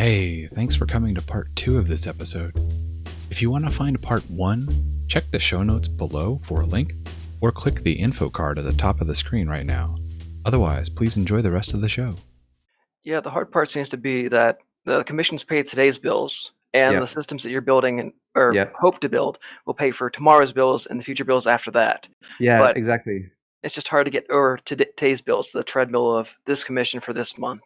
Hey, thanks for coming to part 2 of this episode. If you want to find part 1, check the show notes below for a link, or click the info card at the top of the screen right now. Otherwise, please enjoy the rest of the show. Yeah, the hard part seems to be that the commissions pay today's bills, and Yep. the systems that you're building or Yep. hope to build will pay for tomorrow's bills and the future bills after that. Yeah, But exactly. it's just hard to get over to today's bills, the treadmill of this commission for this month.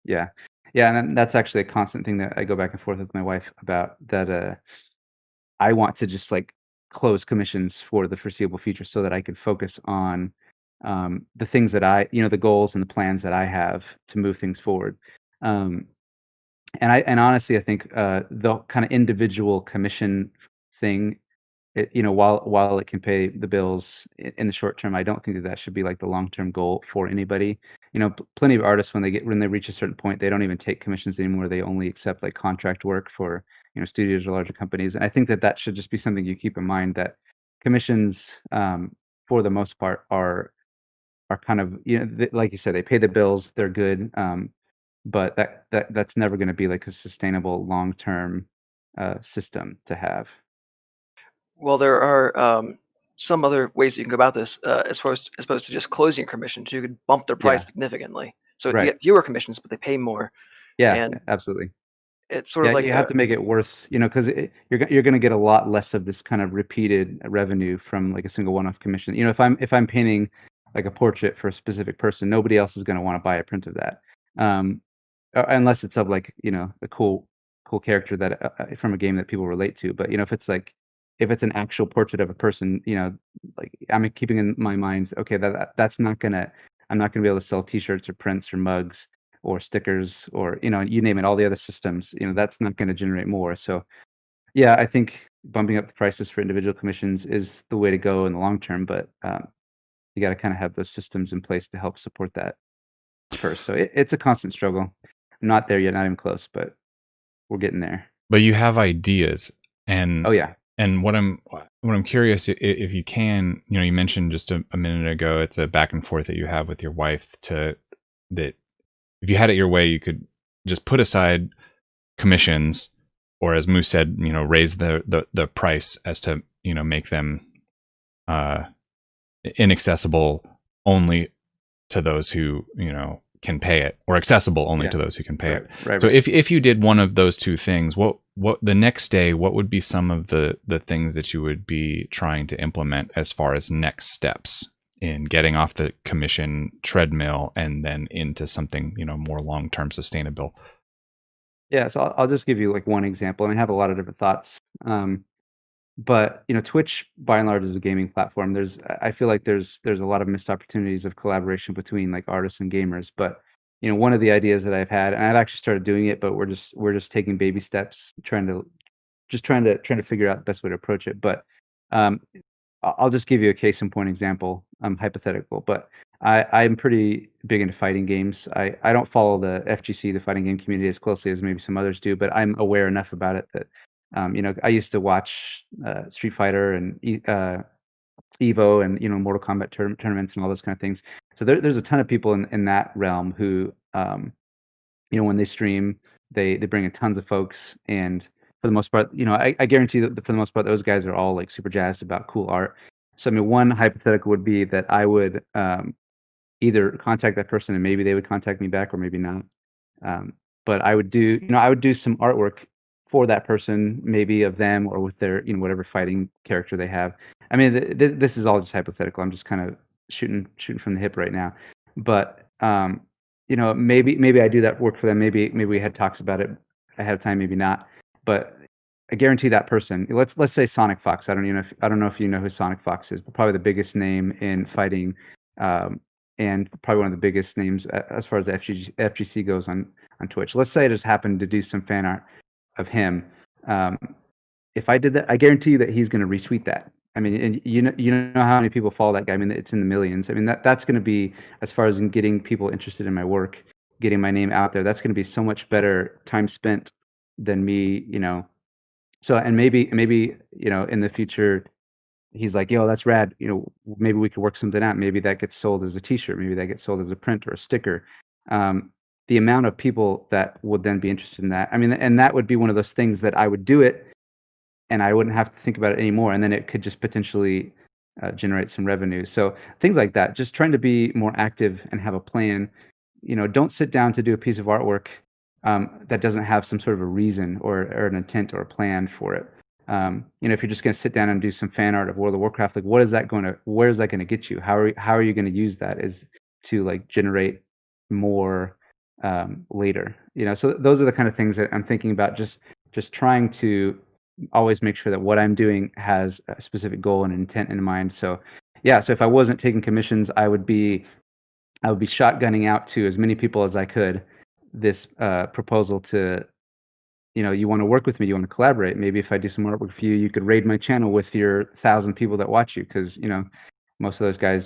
Yeah. Yeah, and that's actually a constant thing that I go back and forth with my wife about, that I want to just like close commissions for the foreseeable future so that I can focus on the things that the goals and the plans that I have to move things forward. Um, and honestly, I think the kind of individual commission thing, while it can pay the bills in the short term, I don't think that should be like the long-term goal for anybody. Plenty of artists, when they reach a certain point, they don't even take commissions anymore. They only accept like contract work for studios or larger companies. And I think that should just be something you keep in mind, that commissions, for the most part, are kind of, like you said, they pay the bills, they're good, but that's never going to be like a sustainable long-term system to have. Well, there are some other ways you can go about this, as opposed to just closing commissions. You could bump their price Yeah. significantly, so you Right. get fewer commissions, but they pay more. Yeah, And absolutely. it's sort Yeah, of like you have to make it worth, because you're going to get a lot less of this kind of repeated revenue from like a single one-off commission. If I'm painting like a portrait for a specific person, nobody else is going to want to buy a print of that, unless it's of like a cool character that from a game that people relate to. But if it's an actual portrait of a person, like I'm keeping in my mind, okay, that's not gonna I'm not gonna be able to sell T-shirts or prints or mugs or stickers or you name it, all the other systems. That's not going to generate more. So yeah, I think bumping up the prices for individual commissions is the way to go in the long term, but you got to kind of have those systems in place to help support that first. So it's a constant struggle. I'm not there yet, not even close, but we're getting there. But you have ideas, and Oh yeah. And what I'm curious, if you can, you mentioned just a minute ago, it's a back and forth that you have with your wife, that if you had it your way, you could just put aside commissions, or as Moose said, raise the price as to, make them inaccessible only to those who, can pay it, or accessible only to those who can pay it. Right. So if you did one of those two things, what the next day, what would be some of the things that you would be trying to implement as far as next steps in getting off the commission treadmill and then into something, more long-term sustainable? Yeah, so I'll just give you like one example, and I have a lot of different thoughts. But Twitch by and large is a gaming platform. I feel like there's a lot of missed opportunities of collaboration between like artists and gamers. But one of the ideas that I've had, and I've actually started doing it, but we're just taking baby steps, trying to figure out the best way to approach it. But I'll just give you a case in point example, hypothetical. But I'm pretty big into fighting games. I don't follow the FGC, the fighting game community, as closely as maybe some others do, but I'm aware enough about it that I used to watch Street Fighter and Evo and Mortal Kombat tournaments and all those kind of things. So there's a ton of people in that realm who when they stream, they bring in tons of folks, and for the most part, I guarantee that for the most part, those guys are all like super jazzed about cool art. So I mean, one hypothetical would be that I would either contact that person and maybe they would contact me back, or maybe not. But I would do some artwork for that person, maybe of them or with their whatever fighting character they have. I mean, this is all just hypothetical. I'm just kind of shooting from the hip right now. But maybe I do that work for them. Maybe we had talks about it ahead of time, maybe not. But I guarantee that person. Let's say Sonic Fox. I don't know if you know who Sonic Fox is, but probably the biggest name in fighting, and probably one of the biggest names as far as the FGC goes on Twitch. Let's say I just happened to do some fan art of him. If I did that, I guarantee you that he's going to retweet that. I mean, and you know how many people follow that guy. I mean, it's in the millions. I mean, that's going to be, as far as in getting people interested in my work, getting my name out there, that's going to be so much better time spent than me, So, and maybe in the future, he's like, yo, that's rad. Maybe we could work something out. Maybe that gets sold as a T-shirt. Maybe that gets sold as a print or a sticker. the amount of people that would then be interested in that. I mean, and that would be one of those things that I would do it and I wouldn't have to think about it anymore. And then it could just potentially generate some revenue. So things like that, just trying to be more active and have a plan. Don't sit down to do a piece of artwork that doesn't have some sort of a reason or an intent or a plan for it. If you're just going to sit down and do some fan art of World of Warcraft, like where is that going to get you? How are you going to use that is to like generate more later? So those are the kind of things that I'm thinking about. Just trying to always make sure that what I'm doing has a specific goal and intent in mind. So yeah, so if I wasn't taking commissions, I would be shotgunning out to as many people as I could this proposal to, you want to work with me, you want to collaborate. Maybe if I do some artwork for you, you could raid my channel with your 1,000 people that watch you, because most of those guys,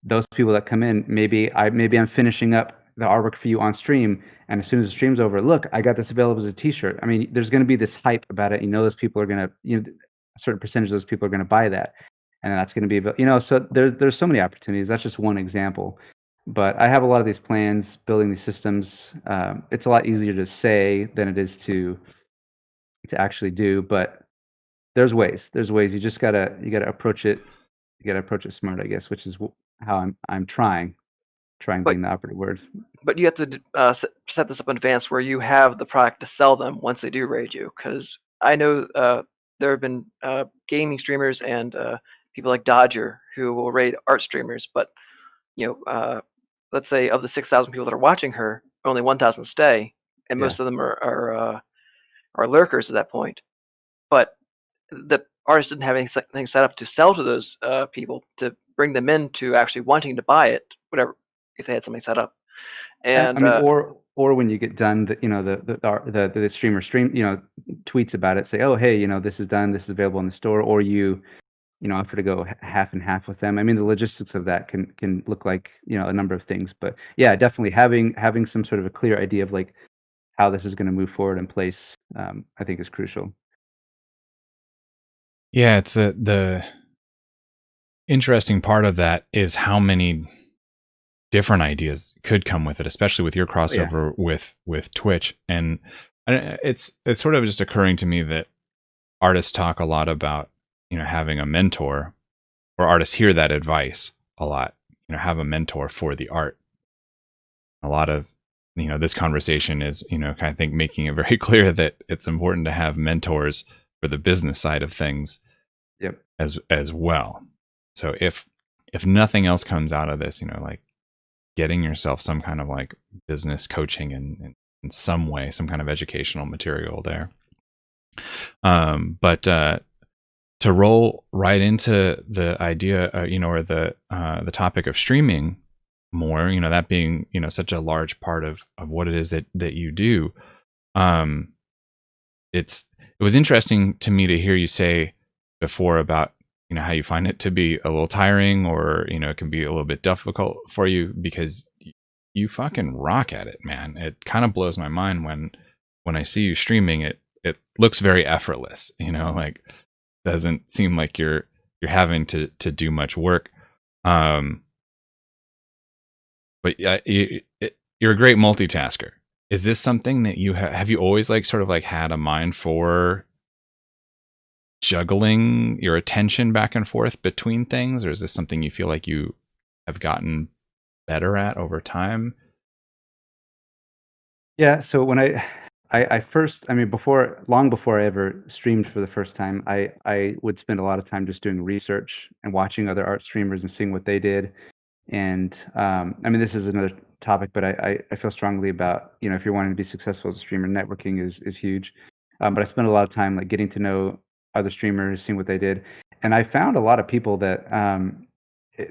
those people that come in, maybe I'm finishing up the artwork for you on stream, and as soon as the stream's over, look, I got this available as a T-shirt. I mean, there's going to be this hype about it. Those people are going to, a certain percentage of those people are going to buy that, and that's going to be, so there's so many opportunities. That's just one example. But I have a lot of these plans, building these systems. It's a lot easier to say than it is to actually do. But there's ways. You just gotta approach it. You gotta approach it smart, I guess, which is how I'm trying But being the operative word. but you have to set this up in advance where you have the product to sell them once they do raid you. Because I know there have been gaming streamers and people like Dodger who will raid art streamers, but let's say of the 6,000 people that are watching her, only 1,000 stay, and Yeah. most of them are lurkers at that point. But the artist didn't have anything set up to sell to those people to bring them in to actually wanting to buy it, whatever, if they had something set up. I And mean, or when you get done, the streamer tweets about it, say, oh hey, this is done, this is available in the store, or you offer to go half and half with them. I mean, the logistics of that can look like a number of things, but yeah, definitely having some sort of a clear idea of like how this is going to move forward in place, I think is crucial. Yeah, it's the interesting part of that is how many different ideas could come with it, especially with your Oh, yeah. crossover with Twitch. And it's sort of just occurring to me that artists talk a lot about having a mentor, or artists hear that advice a lot. Have a mentor for the art. A lot of this conversation is kind of think making it very clear that it's important to have mentors for the business side of things Yep. as well. So if nothing else comes out of this, like getting yourself some kind of like business coaching in some way, some kind of educational material there. But to roll right into the idea, or the topic of streaming more, that being such a large part of what it is that you do. It was interesting to me to hear you say before about how you find it to be a little tiring, or it can be a little bit difficult for you, because you fucking rock at it, man. It kind of blows my mind when I see you streaming. It looks very effortless, like doesn't seem like you're having to do much work. But yeah, you're a great multitasker. Is this something that you have you always like sort of like had a mind for juggling your attention back and forth between things, or is this something you feel like you have gotten better at over time? Yeah. So when I first, I mean, long before I ever streamed for the first time, I would spend a lot of time just doing research and watching other art streamers and seeing what they did. And I mean, this is another topic, but I feel strongly about, if you're wanting to be successful as a streamer, networking is huge. But I spent a lot of time like getting to know other streamers, seeing what they did, and I found a lot of people that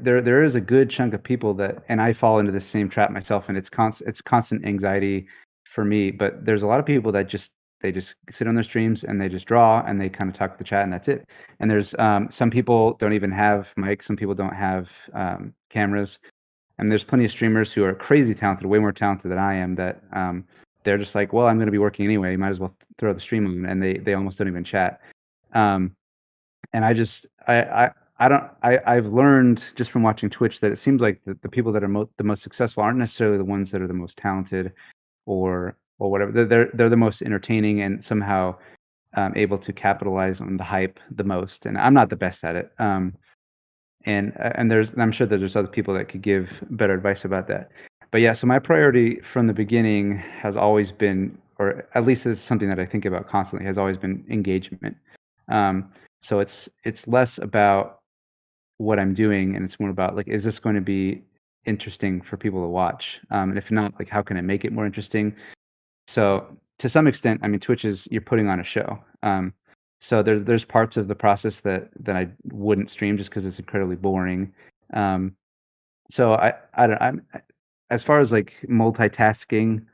there is a good chunk of people that, and I fall into the same trap myself, and it's constant anxiety for me. But there's a lot of people that they just sit on their streams and they just draw and they kind of talk to the chat and that's it. And there's some people don't even have mics, some people don't have cameras, and there's plenty of streamers who are crazy talented, way more talented than I am, that they're just like, well, I'm going to be working anyway, might as well throw the stream on, and they almost don't even chat. And I just I've learned just from watching Twitch that it seems like the people that are the most successful aren't necessarily the ones that are the most talented or whatever. They're the most entertaining and somehow able to capitalize on the hype the most. And I'm not the best at it. And I'm sure that there's other people that could give better advice about that. But yeah, so my priority from the beginning has always been, or at least it's something that I think about constantly, has always been engagement. So it's less about what I'm doing, and it's more about like, is this going to be interesting for people to watch? And if not, like, how can I make it more interesting? So to some extent, I mean, Twitch is you're putting on a show. So there's parts of the process that I wouldn't stream just because it's incredibly boring. Um, so I don't I'm as far as like multitasking,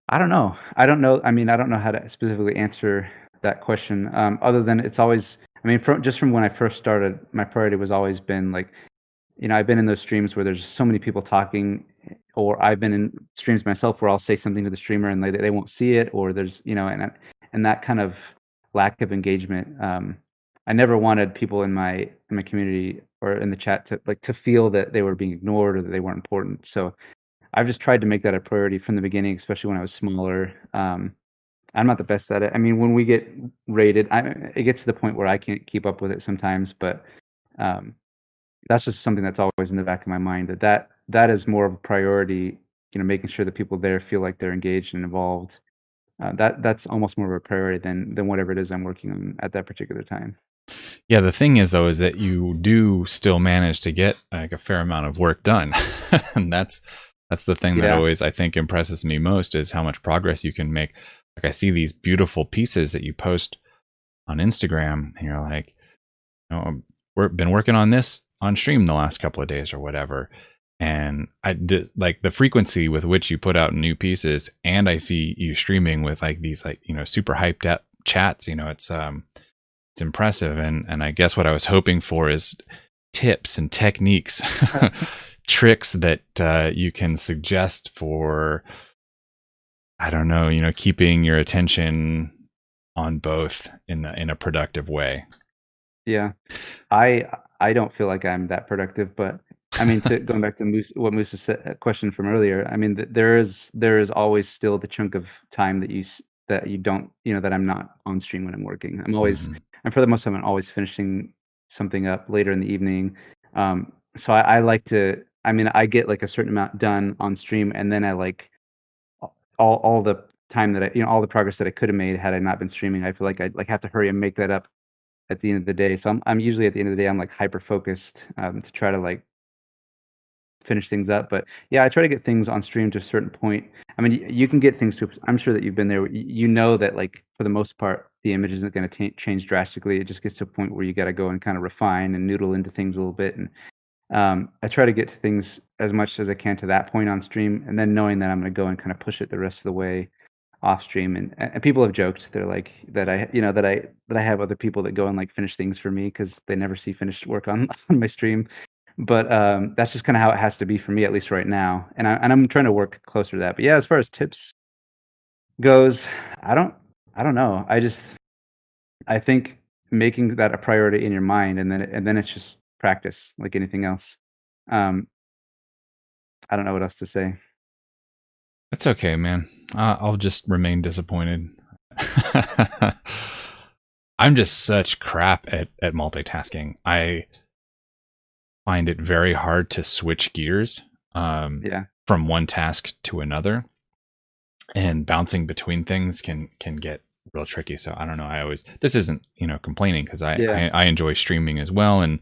I don't know. I don't know. I mean, I don't know how to specifically answer that question. Other than it's always, I mean, from when I first started, my priority was always been like, I've been in those streams where there's so many people talking, or I've been in streams myself where I'll say something to the streamer and they won't see it, or there's, and that kind of lack of engagement. I never wanted people in my community or in the chat to feel that they were being ignored or that they weren't important. So I've just tried to make that a priority from the beginning, especially when I was smaller. I'm not the best at it. I mean, when we get rated, it gets to the point where I can't keep up with it sometimes, but um, that's just something that's always in the back of my mind, that is more of a priority, making sure that people there feel like they're engaged and involved. That's almost more of a priority than whatever it is I'm working on at that particular time. Yeah, the thing is though is that you do still manage to get like a fair amount of work done. And that's the thing that Yeah, always I think impresses me most is how much progress you can make. Like I see these beautiful pieces that you post on Instagram and you're like, we've been working on this on stream the last couple of days or whatever. And I did like the frequency with which you put out new pieces, and I see you streaming with like these like super hyped up chats. It's impressive, and I guess what I was hoping for is tips and techniques, tricks that you can suggest for I don't know, keeping your attention on both in a productive way. yeah. I I don't feel like I'm that productive, but I mean, going back to what Moose's question from earlier, I mean, there is always still the chunk of time that you don't, that I'm not on stream when I'm working. Mhm. And for the most part, I'm always finishing something up later in the evening. So I like to, I mean, I get like a certain amount done on stream, and then I like all the time that all the progress that I could have made had I not been streaming. I feel like I like have to hurry and make that up at the end of the day. So I'm usually at the end of the day, I'm like hyper focused to try to like finish things up. But yeah, I try to get things on stream to a certain point. I mean, you can get things to. I'm sure that you've been there. You know that like for the most part, the image isn't going to change drastically. It just gets to a point where you got to go and kind of refine and noodle into things a little bit. And I try to get to things as much as I can to that point on stream, and then knowing that I'm going to go and kind of push it the rest of the way off stream. And people have joked, they're like that I have other people that go and like finish things for me because they never see finished work on on my stream. But that's just kind of how it has to be for me, at least right now. And I'm trying to work closer to that. But yeah, as far as tips goes, I don't I don't know. I think making that a priority in your mind, and then it's just practice like anything else. Um, I don't know what else to say. That's okay, man. I'll just remain disappointed. I'm just such crap at multitasking. I find it very hard to switch gears Yeah, from one task to another, and bouncing between things can get real tricky. So I don't know. I always this isn't complaining because yeah, I enjoy streaming as well, and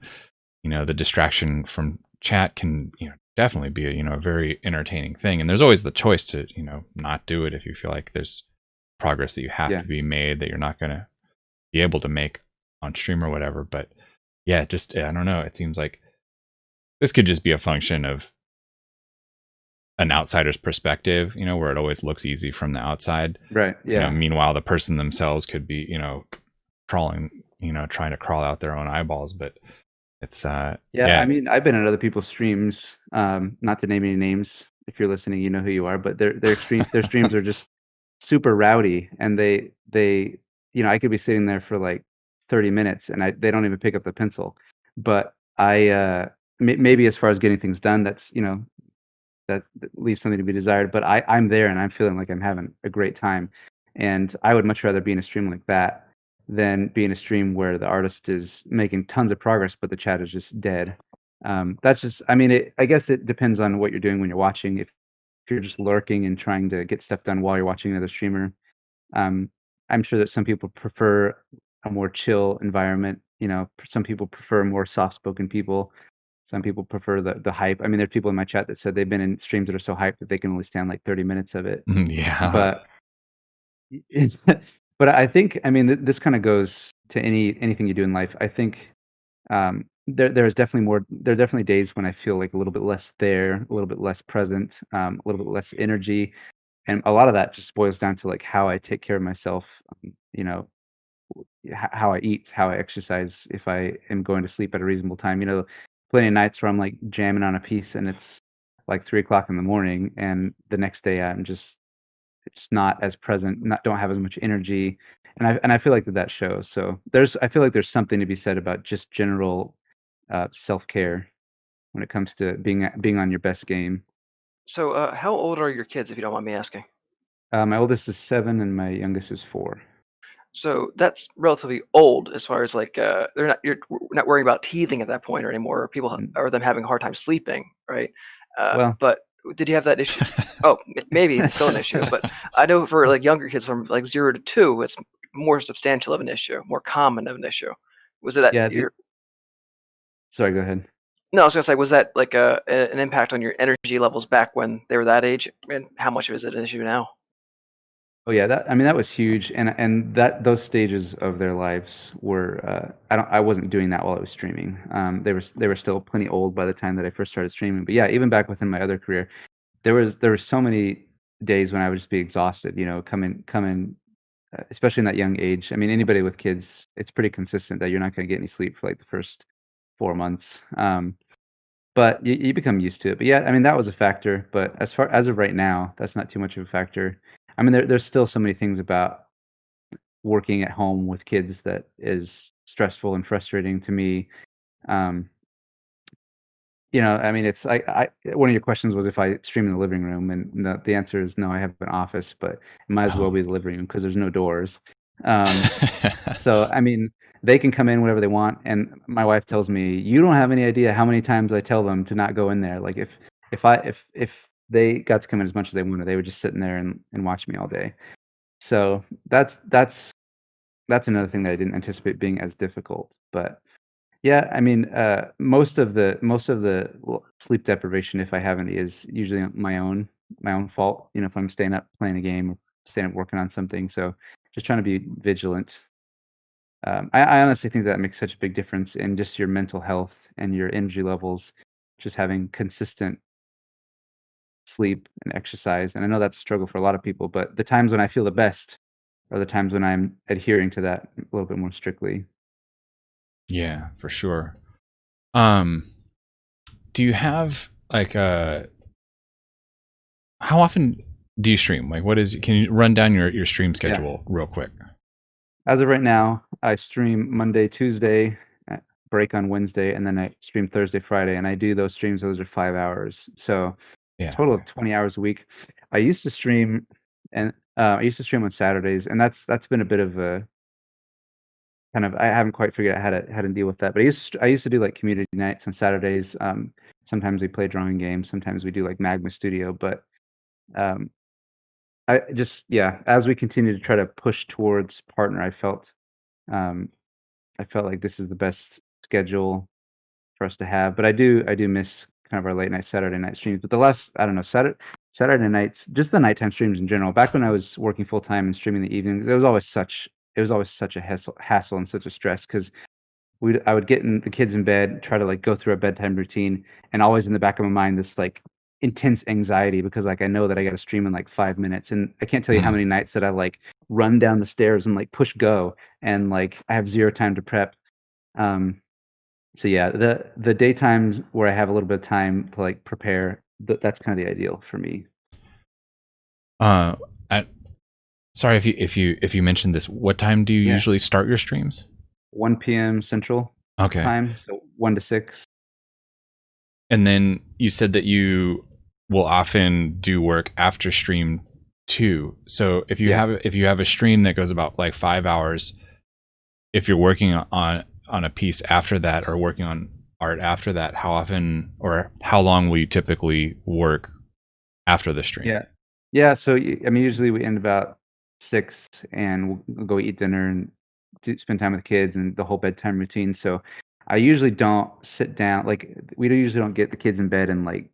the distraction from chat can definitely be a very entertaining thing. And there's always the choice to not do it if you feel like there's progress that you have yeah, to be made that you're not going to be able to make on stream or whatever. But yeah, just I don't know. It seems like this could just be a function of an outsider's perspective, where it always looks easy from the outside. right, yeah. Meanwhile, the person themselves could be, crawling, trying to crawl out their own eyeballs. But it's, Yeah, I yeah. mean, I've been in other people's streams, not to name any names. If you're listening, you know who you are, but their streams are just super rowdy, and I could be sitting there for like 30 minutes and they don't even pick up the pencil. But I maybe as far as getting things done, that's that leaves something to be desired. But I'm there and I'm feeling like I'm having a great time, and I would much rather be in a stream like that than be in a stream where the artist is making tons of progress, but the chat is just dead. That's just, I mean, I guess it depends on what you're doing when you're watching. If you're just lurking and trying to get stuff done while you're watching another streamer, um, I'm sure that some people prefer a more chill environment. Some people prefer more soft-spoken people. Some people prefer the hype. I mean, there's people in my chat that said they've been in streams that are so hyped that they can only stand like 30 minutes of it. Yeah. But but I think, I mean, this kind of goes to anything you do in life. I think there's definitely more. There are definitely days when I feel like a little bit less there, a little bit less present, a little bit less energy, and a lot of that just boils down to like how I take care of myself. You know, how I eat, how I exercise, if I am going to sleep at a reasonable time. Plenty of nights where I'm like jamming on a piece and it's like 3 o'clock in the morning, and the next day I'm just it's not as present, not don't have as much energy, and I feel like that shows. So I feel like there's something to be said about just general self care when it comes to being on your best game. So, how old are your kids, if you don't mind me asking? My oldest is 7 and my youngest is 4. So that's relatively old as far as like you're not worrying about teething at that point or anymore, or people Mm, or them having a hard time sleeping, right? Well, But did you have that issue? Oh, maybe it's still an issue, but I know for like younger kids from like 0 to 2, it's more substantial of an issue, more common of an issue. Was it that yeah. your Sorry, go ahead. No, I was gonna say, was that like an impact on your energy levels back when they were that age, and how much is it an issue now? Oh yeah, I mean, that was huge, and that those stages of their lives were, I wasn't doing that while I was streaming. They were still plenty old by the time that I first started streaming. But yeah, even back within my other career, there were so many days when I would just be exhausted. Coming, especially in that young age. I mean, anybody with kids, it's pretty consistent that you're not going to get any sleep for like the first 4 months. But you become used to it. But yeah, I mean, that was a factor. But as of right now, that's not too much of a factor. I mean, there's still so many things about working at home with kids that is stressful and frustrating to me. Um, I mean, it's I one of your questions was if I stream in the living room, and the answer is no. I have an office, but it might as well Oh. be the living room because there's no doors. Um, so I mean, they can come in whenever they want, and my wife tells me, "You don't have any idea how many times I tell them to not go in there. Like if they got to come in as much as they wanted, they would just sit in there and watch me all day." So that's another thing that I didn't anticipate being as difficult. But yeah, I mean, most of the sleep deprivation, if I have any, is usually my own fault. If I'm staying up playing a game or staying up working on something. So just trying to be vigilant. I honestly think that makes such a big difference in just your mental health and your energy levels, just having consistent sleep and exercise. And I know that's a struggle for a lot of people, but the times when I feel the best are the times when I'm adhering to that a little bit more strictly. Yeah, for sure. Um, do you have like how often do you stream? Like can you run down your stream Yeah. schedule real quick? As of right now, I stream Monday, Tuesday, break on Wednesday, and then I stream Thursday, Friday, and I do those streams. Those are 5 hours, so Yeah. total of 20 hours a week. I used to stream, and I used to stream on Saturdays, and that's been a bit of a kind of, I haven't quite figured out how to deal with that. But I used to do like community nights on Saturdays. Sometimes we play drawing games. Sometimes we do like Magma Studio. But um, I just, yeah, as we continue to try to push towards partner, um, I felt like this is the best schedule for us to have. But I do miss kind of our late night Saturday night streams. But the last, I don't know, Saturday nights, just the nighttime streams in general. Back when I was working full time and streaming in the evenings, it was always such a hassle and such a stress because I would get the kids in bed, try to like go through a bedtime routine, and always in the back of my mind this like intense anxiety because like I know that I got to stream in like 5 minutes, and I can't tell you how Mhm. many nights that I like run down the stairs and like push go, and like I have zero time to prep. Um, so yeah, the daytimes where I have a little bit of time to like prepare, that's kind of the ideal for me. Uh, I, sorry if you mentioned this. What time do you Yeah, usually start your streams? 1 p.m. Central Okay. time. 1 to 6. And then you said that you will often do work after stream too. So Yeah. if you have a stream that goes about like 5 hours, if you're working on a piece after that or working on art after that, how often or how long will you typically work after the stream? Yeah. Yeah, so, I mean, usually we end about 6 and we'll go eat dinner and spend time with the kids and the whole bedtime routine, so I usually don't sit down like, we usually don't get the kids in bed and, like,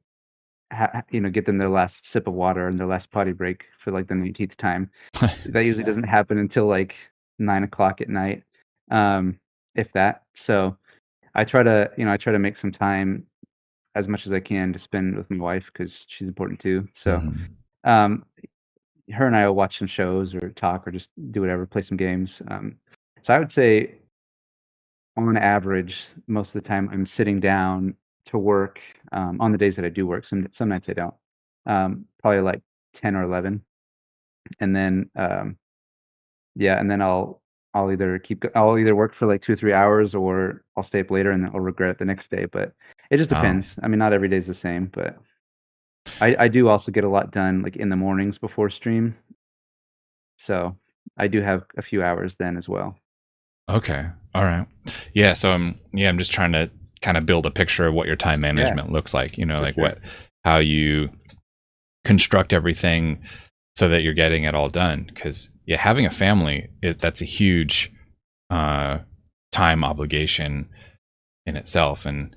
get them their last sip of water and their last potty break for, like, the 19th time. That usually doesn't happen until, like, 9 o'clock at night, if that. So, I try to make some time as much as I can to spend with my wife because she's important too, so, Mhm. um her and I will watch some shows or talk or just do whatever, play some games. So I would say on average, most of the time I'm sitting down to work on the days that I do work. Some nights I don't. Probably like 10 or 11, and then yeah, and then I'll either work for like 2 or 3 hours or I'll stay up later and I'll regret it the next day. But it just Oh, depends. I mean, not every day is the same, but I do also get a lot done like in the mornings before stream. So I do have a few hours then as well. okay. All right. Yeah. So I'm just trying to kind of build a picture of what your time Yeah, management looks like. You know, for like sure. how you construct everything so that you're getting it all done. Because yeah, having a family that's a huge uh, time obligation in itself, and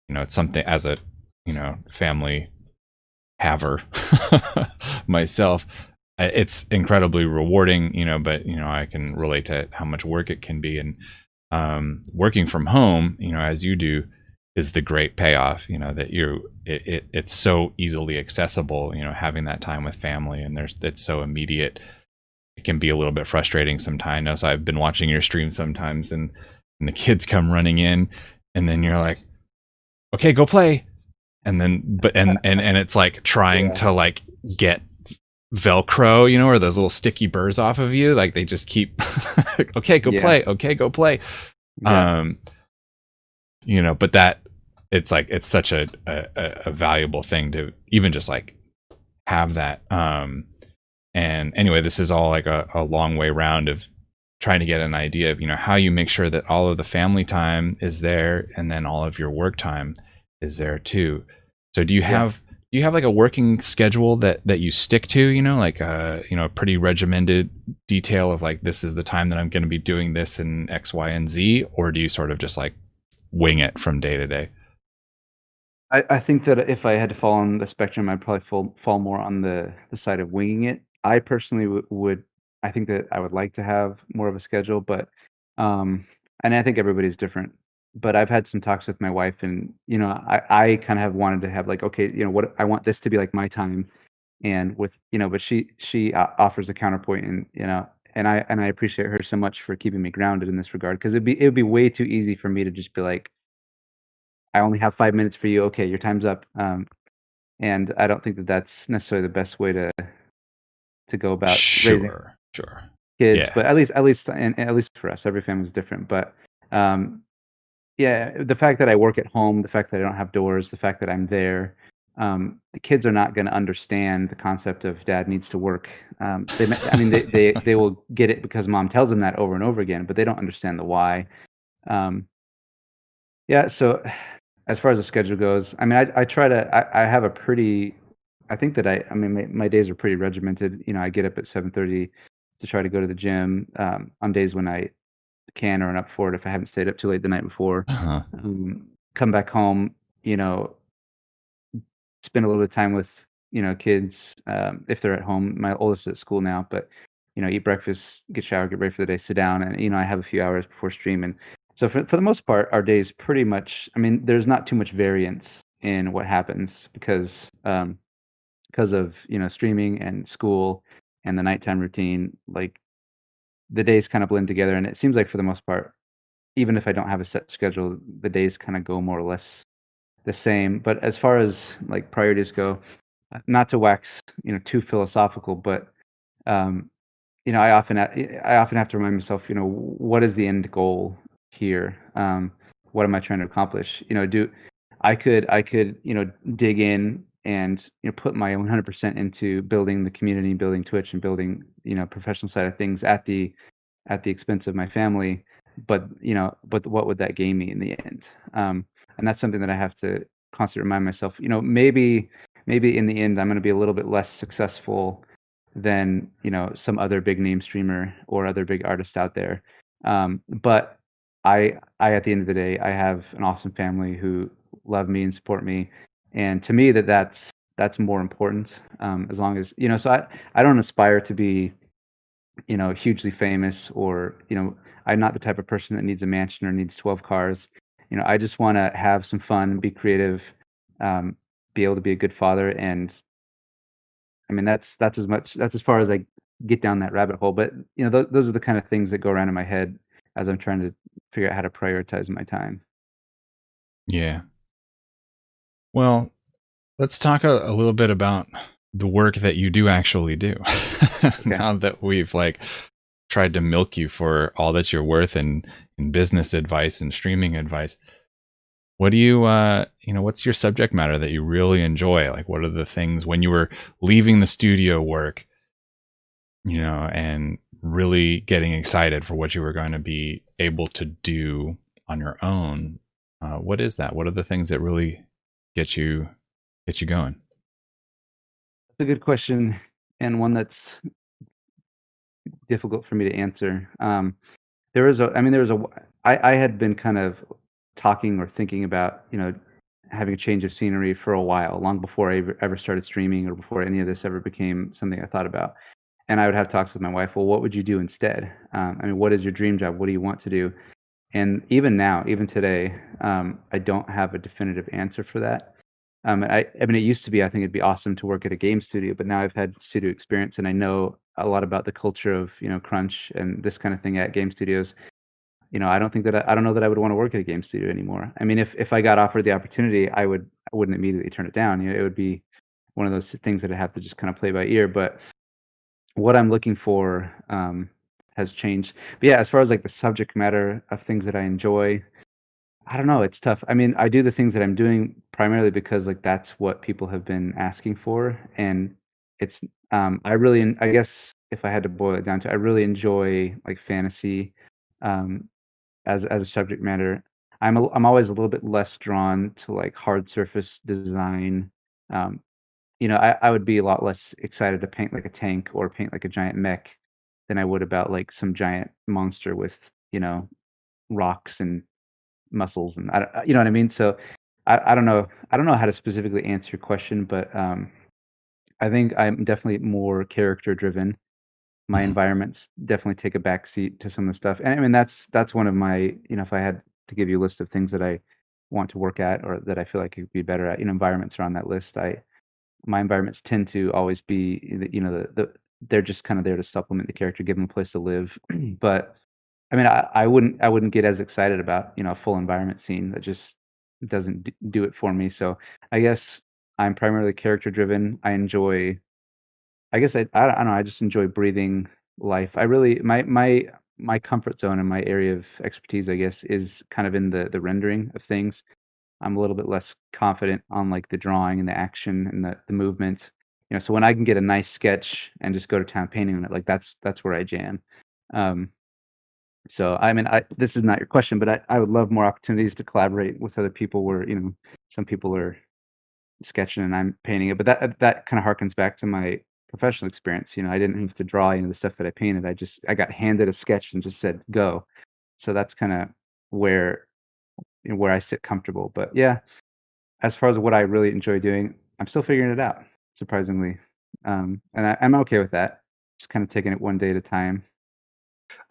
it's something as a family haver myself. It's incredibly rewarding, but I can relate to how much work it can be, and working from home, as you do, is the great payoff. That it's so easily accessible. Having that time with family, and it's so immediate. It can be a little bit frustrating sometimes. So I've been watching your stream sometimes, and the kids come running in, and then you're like, okay, go play, and then and it's like trying Yeah, to like get Velcro, or those little sticky burrs off of you. Like they just keep, okay, go yeah, play. Okay, go play. yeah. Um, but that it's like it's such a valuable thing to even just like have that. And anyway, this is all like a long way round of trying to get an idea of how you make sure that all of the family time is there and then all of your work time is there too. So Yeah. do you have like a working schedule that you stick to, like a pretty regimented detail of like this is the time that I'm going to be doing this in X, Y, and Z, or do you sort of just like wing it from day to day? I think that if I had to fall on the spectrum, I'd probably fall more on the side of winging it. I personally would I think that I would like to have more of a schedule, but, um and I think everybody's different. But I've had some talks with my wife and, I kind of have wanted to have like, okay, what I want this to be like my time and with but she offers a counterpoint and, and I appreciate her so much for keeping me grounded in this regard because it would be way too easy for me to just be like, I only have 5 minutes for you. Okay, your time's up. And I don't think that that's necessarily the best way to go about raising Sure, sure. kids. Yeah. But at least for us, every family's different. But um, yeah, the fact that I work at home, the fact that I don't have doors, the fact that I'm there, the kids are not going to understand the concept of dad needs to work. I mean, they will get it because mom tells them that over and over again, but they don't understand the why. Um, Yeah, so as far as the schedule goes, I mean, I try to I have a pretty I think that I mean, my days are pretty regimented. I get up at 7:30 to try to go to the gym, on days when I can or am up for it if I haven't stayed up too late the night before. Uh-huh. Come back home, you know, spend a little bit of time with, kids, if they're at home. My oldest is at school now, but, eat breakfast, get showered, get ready for the day, sit down, and, I have a few hours before stream. And so for the most part, our days pretty much, I mean, there's not too much variance in what happens because of, streaming and school and the nighttime routine. Like the days kind of blend together. And it seems like for the most part, even if I don't have a set schedule, the days kind of go more or less the same. But as far as like priorities go, not to wax too philosophical, but um, I often have to remind myself, what is the end goal here? what am I trying to accomplish? I could dig in and put my 100% into building the community, building Twitch, and building professional side of things at the expense of my family. But what would that gain me in the end? And that's something that I have to constantly remind myself. Maybe in the end I'm going to be a little bit less successful than some other big name streamer or other big artist out there. But I at the end of the day, I have an awesome family who love me and support me, and to me that's more important. As long as so I don't aspire to be hugely famous, or I'm not the type of person that needs a mansion or needs 12 cars. I just want to have some fun, be creative, be able to be a good father, and I mean that's as far as I get down that rabbit hole. But those are the kind of things that go around in my head as I'm trying to figure out how to prioritize my time. Yeah. Well, let's talk a little bit about the work that you do actually do. Okay. Now that we've like tried to milk you for all that you're worth in business advice and streaming advice, what do you what's your subject matter that you really enjoy? Like, what are the things when you were leaving the studio work, and really getting excited for what you were going to be able to do on your own? What is that? What are the things that really get you going? That's a good question, and one that's difficult for me to answer. There was a, I mean, there was a, I had been kind of talking or thinking about, having a change of scenery for a while, long before I ever started streaming or before any of this ever became something I thought about. And I would have talks with my wife. Well, what would you do instead? I mean, what is your dream job? What do you want to do? And even now, even today, I don't have a definitive answer for that. I mean, it used to be, I think it'd be awesome to work at a game studio, but now I've had studio experience and I know a lot about the culture of, crunch and this kind of thing at game studios. I don't know that I would want to work at a game studio anymore. I mean, if I got offered the opportunity, I wouldn't immediately turn it down. It would be one of those things that I have to just kind of play by ear. But what I'm looking for has changed. But yeah, as far as like the subject matter of things that I enjoy, I don't know. It's tough. I mean, I do the things that I'm doing primarily because like that's what people have been asking for, and it's I guess if I had to boil it down to, I really enjoy like fantasy as a subject matter. I'm always a little bit less drawn to like hard surface design. Um, I would be a lot less excited to paint like a tank or paint like a giant mech than I would about like some giant monster with you know rocks and muscles, and you know what I mean. So I don't know how to specifically answer your question, but I think I'm definitely more character driven. My Mhm. environments definitely take a back seat to some of the stuff, and I mean that's one of my if I had to give you a list of things that I want to work at or that I feel like I could be better at, environments are on that list. I My environments tend to always be they're just kind of there to supplement the character, give them a place to live. But I mean, I wouldn't get as excited about a full environment scene that just doesn't do it for me. So I guess I'm primarily character driven. I guess I don't know. I just enjoy breathing life. I really my comfort zone and my area of expertise, I guess, is kind of in the rendering of things. I'm a little bit less confident on like the drawing and the action and the movement. So when I can get a nice sketch and just go to town painting on it, like that's where I jam. Um, so I mean, this is not your question, but I would love more opportunities to collaborate with other people where some people are sketching and I'm painting it. But that kind of harkens back to my professional experience. I didn't have to draw any of the stuff that I painted. I got handed a sketch and just said go. So that's kind of where where I sit comfortable. But yeah, as far as what I really enjoy doing, I'm still figuring it out, surprisingly. And I'm okay with that. Just kind of taking it one day at a time.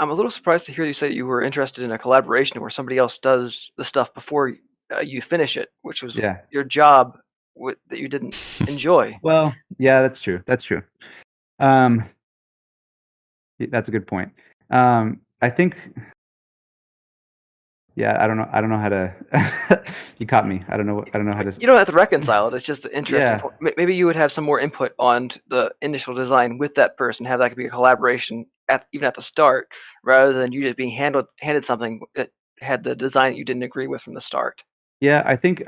I'm a little surprised to hear you say you were interested in a collaboration where somebody else does the stuff before you finish it, which was Yeah. your job that you didn't enjoy. Well, yeah, that's true. That's true. Um, that's a good point. I think, yeah, I don't know. I don't know how to. You caught me. I don't know how to. You don't have to reconcile it. It's just an interesting Yeah. point. Maybe you would have some more input on the initial design with that person. Have that could be a collaboration even at the start, rather than you just being handed something that had the design that you didn't agree with from the start? Yeah, I think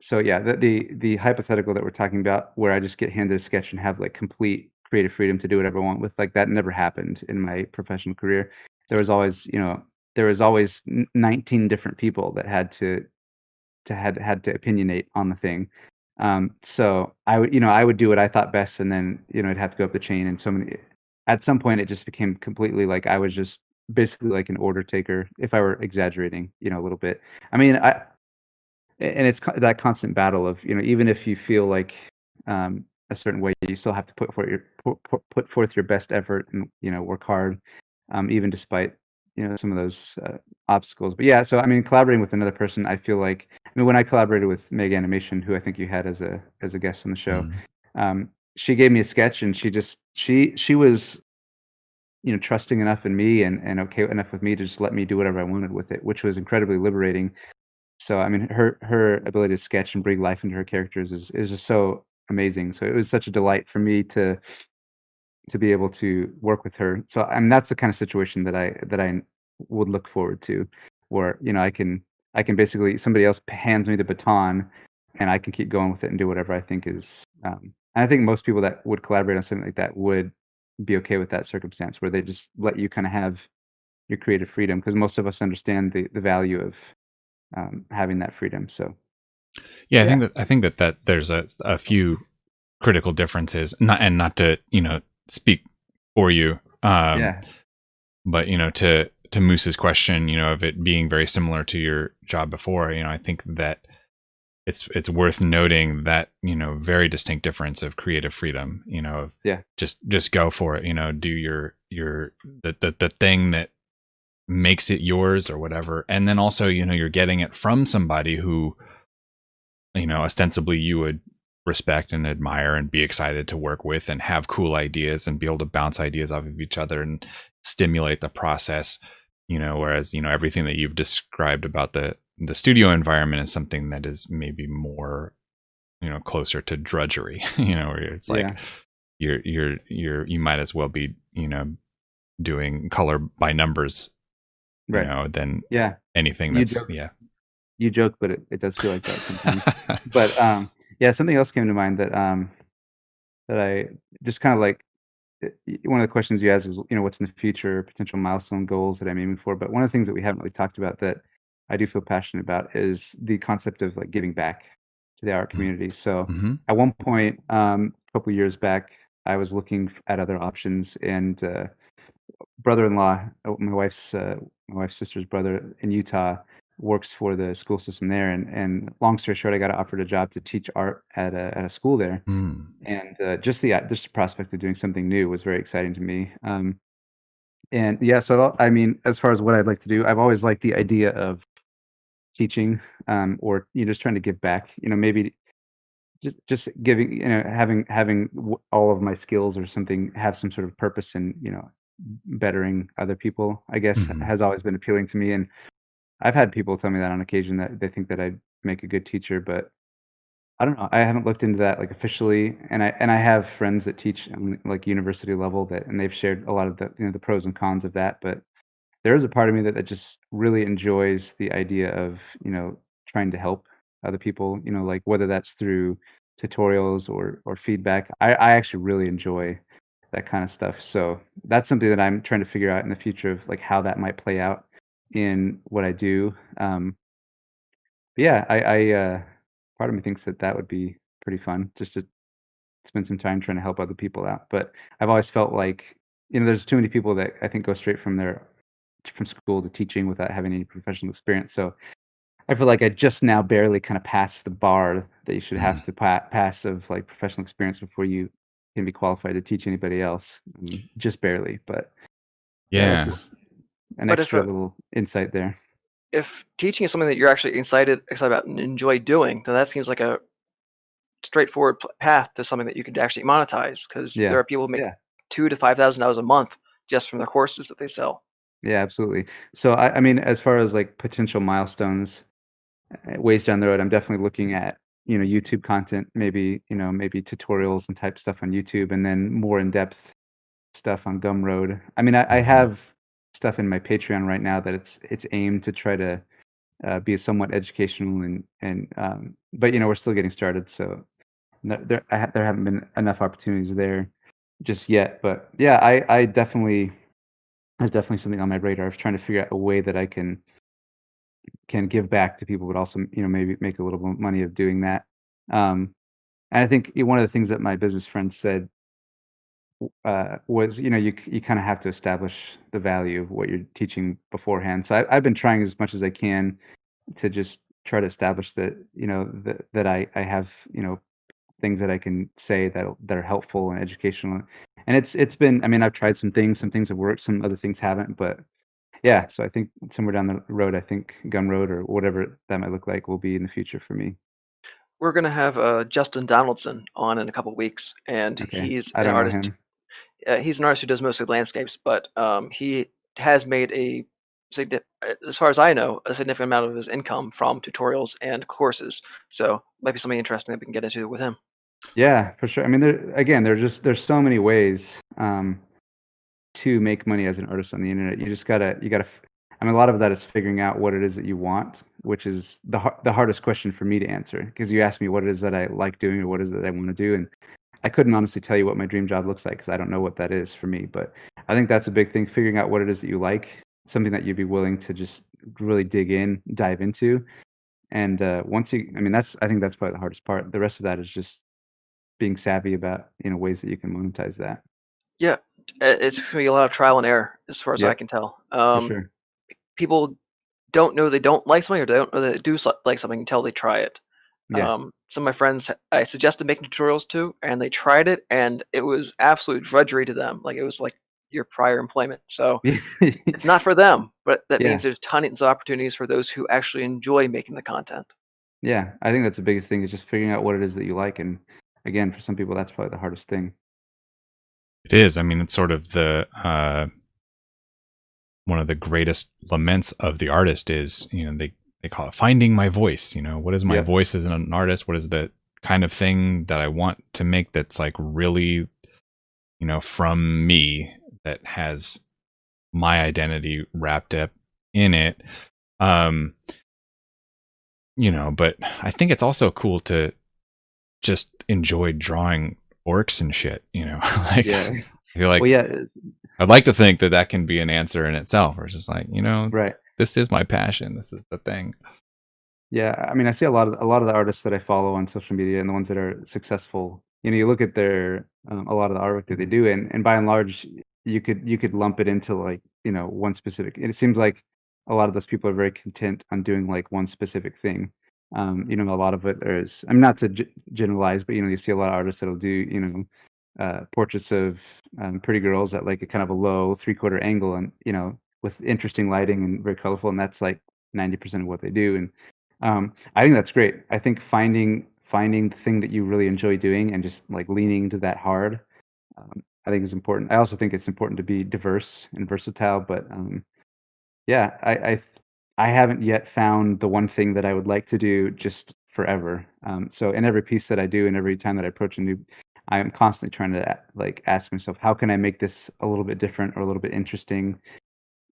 so. Yeah, the hypothetical that we're talking about, where I just get handed a sketch and have like complete creative freedom to do whatever I want with, like that never happened in my professional career. There was always, there was always 19 different people that had to opinionate on the thing. So I would do what I thought best, and then it'd have to go up the chain. And at some point, it just became completely like I was just basically like an order taker, if I were exaggerating, a little bit. I mean, and it's that constant battle of even if you feel like a certain way, you still have to put forth your best effort and work hard, even despite some of those obstacles. But yeah, so I mean, collaborating with another person, I feel like, I mean, when I collaborated with Meg Animation, who I think you had as a guest on the show, Mhm. she gave me a sketch, and she was trusting enough in me, and okay enough with me to just let me do whatever I wanted with it, which was incredibly liberating. So I mean, her ability to sketch and breathe life into her characters is just so amazing. So it was such a delight for me to be able to work with her. So I mean, that's the kind of situation that I would look forward to, where I can basically, somebody else hands me the baton, and I can keep going with it and do whatever I think is. And I think most people that would collaborate on something like that would be okay with that circumstance, where they just let you kind of have your creative freedom, because most of us understand the value of having that freedom. So Yeah, yeah, I think that there's a few critical differences, not to speak for you, yeah, but to Moose's question, of it being very similar to your job before, I think that it's worth noting that very distinct difference of creative freedom, of yeah, just go for it, do your the thing that makes it yours or whatever, and then also you're getting it from somebody who ostensibly you would respect and admire and be excited to work with and have cool ideas and be able to bounce ideas off of each other and stimulate the process, whereas everything that you've described about the studio environment is something that is maybe more closer to drudgery, where it's like yeah, you might as well be doing color by numbers, right. than Yeah, anything you that's joke, yeah. you joke, but it does feel like that sometimes. But yeah, something else came to mind that I just kind of like. One of the questions you asked is, what's in the future, potential milestone goals that I'm aiming for. But one of the things that we haven't really talked about that I do feel passionate about is the concept of like giving back to the art community. So Mm-hmm. at one point, a couple years back, I was looking at other options, and brother-in-law, my wife's sister's brother in Utah, works for the school system there. And long story short, I got offered a job to teach art at a school there, Mm. and just the prospect of doing something new was very exciting to me. And yeah, so I mean, as far as what I'd like to do, I've always liked the idea of teaching, or just trying to give back. Maybe just giving, having all of my skills or something have some sort of purpose in bettering other people, I guess, Hmm. has always been appealing to me. And I've had people tell me that on occasion, that they think that I'd make a good teacher, but I don't know. I haven't looked into that like officially, and I have friends that teach like university level, and they've shared a lot of the pros and cons of that. But there is a part of me that just really enjoys the idea of trying to help other people. Like whether that's through tutorials or feedback. I actually really enjoy that kind of stuff. So that's something that I'm trying to figure out in the future, of like how that might play out in what I do. Yeah, part of me thinks that would be pretty fun, just to spend some time trying to help other people out. But I've always felt like, there's too many people that I think go straight from school to teaching without having any professional experience. So I feel like I just now barely kind of passed the bar that you should have to pass of like professional experience before you can be qualified to teach anybody else. Just barely, but yeah, that's Yeah. just an But if extra little insight there. if teaching is something that you're actually excited about and enjoy doing, then that seems like a straightforward path to something that you could actually monetize. Because there Yeah, are people who make yeah. $2,000 to $5,000 a month just from the courses that they sell. Yeah, absolutely. So I mean, as far as like potential milestones, ways down the road, I'm definitely looking at YouTube content, maybe tutorials and type stuff on YouTube, and then more in depth stuff on Gumroad. I mean, I Hmm. have stuff in my Patreon right now that it's aimed to try to be somewhat educational and but we're still getting started, so there haven't been enough opportunities there just yet. But yeah, I definitely there's definitely something on my radar of trying to figure out a way that I can give back to people, but also maybe make a little money of doing that. And I think one of the things that my business friend said was you kind of have to establish the value of what you're teaching beforehand. So I've been trying as much as I can to just try to establish that that I have things that I can say that are helpful and educational. And it's been, I mean, I've tried some things have worked, some other things haven't, but yeah. So I think somewhere down the road, I think Gun Road or whatever that might look like will be in the future for me. We're gonna have Justin Donaldson on in a couple weeks, and Okay, he's I an don't know artist. him. He's an artist who does mostly landscapes, but he has made as far as I know, a significant amount of his income from tutorials and courses. So might be something interesting that we can get into with him. Yeah, for sure. I mean, there's so many ways um, to make money as an artist on the internet. I mean, a lot of that is figuring out what it is that you want, which is the hardest question for me to answer, because you asked me what it is that I like doing or what is it that I want to do, and I couldn't honestly tell you what my dream job looks like because I don't know what that is for me. But I think that's a big thing, figuring out what it is that you like, something that you'd be willing to just really dive into. And I mean, I think that's probably the hardest part. The rest of that is just being savvy about ways that you can monetize that. Yeah, it's gonna be a lot of trial and error, as far as I Yep, can tell. for sure. People don't know they don't like something, or they don't know they do like something until they try it. Yeah. Some of my friends I suggested making tutorials to, and they tried it, and it was absolute drudgery to them. Like it was like your prior employment. So it's not for them, but that means Yeah. there's tons of opportunities for those who actually enjoy making the content. Yeah. I think that's the biggest thing is just figuring out what it is that you like. And again, for some people, that's probably the hardest thing. It is. I mean, it's sort of the one of the greatest laments of the artist is, they call it finding my voice. What is my Yep. voice as an artist? What is the kind of thing that I want to make that's like really, from me, that has my identity wrapped up in it. Um, but I think it's also cool to just enjoy drawing orcs and shit, like Yeah. I feel like Well, yeah. I'd like to think that that can be an answer in itself, or it's just like, Right. this is my passion. This is the thing. Yeah, I mean, I see a lot of the artists that I follow on social media and the ones that are successful. You look at their a lot of the artwork that they do, and by and large, you could lump it into like one specific. And it seems like a lot of those people are very content on doing like one specific thing. A lot of it is. I'm not to generalize, but you see a lot of artists that'll do portraits of pretty girls at like a kind of a low three-quarter angle, and with interesting lighting and very colorful, and that's like 90% of what they do. And I think that's great. I think finding the thing that you really enjoy doing and just like leaning into that hard, I think is important. I also think it's important to be diverse and versatile. But yeah, I haven't yet found the one thing that I would like to do just forever. So in every piece that I do and every time that I approach a new, I'm constantly trying to like ask myself, how can I make this a little bit different or a little bit interesting?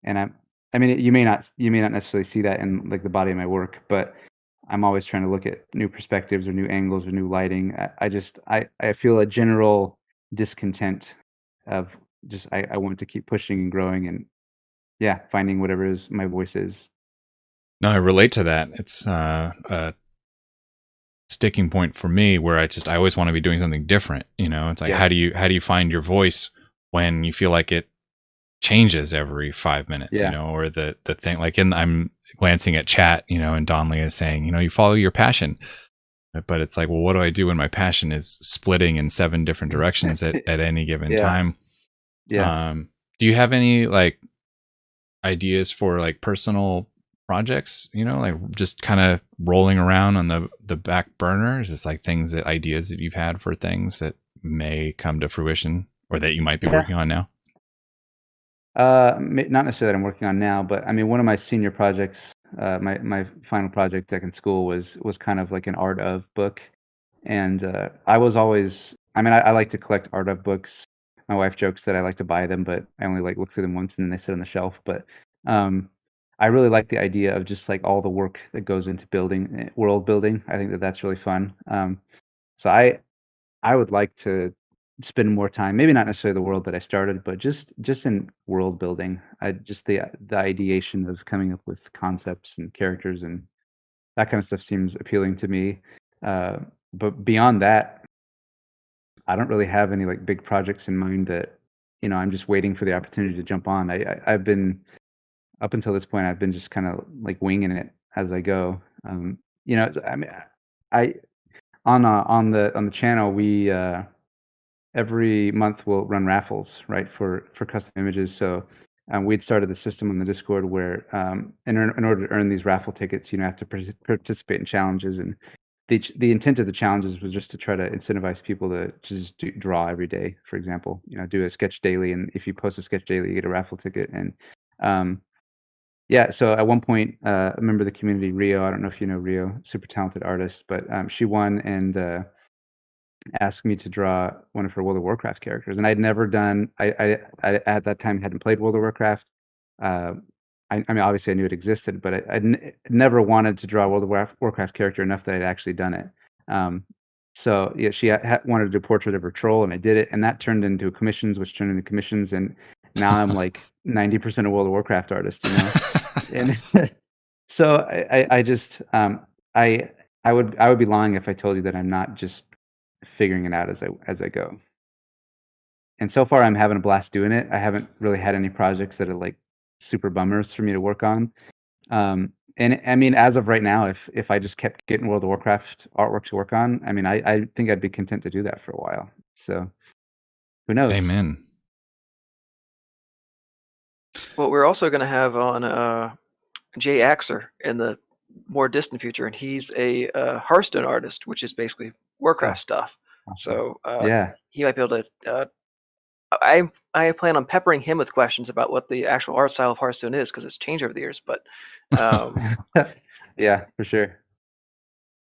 And I mean, you may not necessarily see that in like the body of my work, but I'm always trying to look at new perspectives or new angles or new lighting. I feel a general discontent of just I want to keep pushing and growing and yeah, finding whatever is my voice is. No, I relate to that. It's a sticking point for me where I always want to be doing something different. It's like Yeah, how do you find your voice when you feel like it changes every 5 minutes, yeah, or the thing like I'm glancing at chat, and Donley is saying, you follow your passion. But it's like, well, what do I do when my passion is splitting in 7 different directions at any given yeah, time? yeah. Do you have any like ideas for like personal projects, like just kind of rolling around on the back burner? Is this like ideas that you've had for things that may come to fruition or that you might be Yeah. working on now? Not necessarily that I'm working on now, but I mean, one of my senior projects, my final project back in school was kind of like an art of book, and I was always, I mean, I like to collect art of books, My wife jokes that I like to buy them, but I only like look through them once and then they sit on the shelf. But um, I really like the idea of just like all the work that goes into building world building. I think that that's really fun. So I would like to spend more time, maybe not necessarily the world that I started, but just in world building. I just the ideation of coming up with concepts and characters and that kind of stuff seems appealing to me. Uh, but beyond that, I don't really have any like big projects in mind that I'm just waiting for the opportunity to jump on. I've been up until this point, I've been just kind of like winging it as I go. I mean, I on the channel we every month we'll run raffles, right, for custom images. So we'd started the system on the Discord where in order to earn these raffle tickets, you have to participate in challenges, and the intent of the challenges was just to try to incentivize people to just draw every day. For example, do a sketch daily, and if you post a sketch daily, you get a raffle ticket. And yeah, so at one point, a member of the community, Rio, I don't know if you know Rio, super talented artist, but she won and asked me to draw one of her World of Warcraft characters, and I'd never done. I at that time hadn't played World of Warcraft. Uh, I mean, obviously I knew it existed, but never wanted to draw a World of Warcraft character enough that I'd actually done it. Um, so yeah, she wanted to do a portrait of her troll, and I did it, and that turned into commissions, which turned into commissions, and now I'm like 90% a World of Warcraft artist, and so I just I would be lying if I told you that I'm not just figuring it out as I go. And so far, I'm having a blast doing it. I haven't really had any projects that are like super bummers for me to work on. And I mean, as of right now, if I just kept getting World of Warcraft artwork to work on, I mean, I think I'd be content to do that for a while. So who knows? Amen. Well, we're also going to have on Jay Axer in the more distant future, and he's a Hearthstone artist, which is basically Warcraft Oh, stuff. awesome. So Yeah. he might be able to. I plan on peppering him with questions about what the actual art style of Hearthstone is, because it's changed over the years. But Yeah, for sure.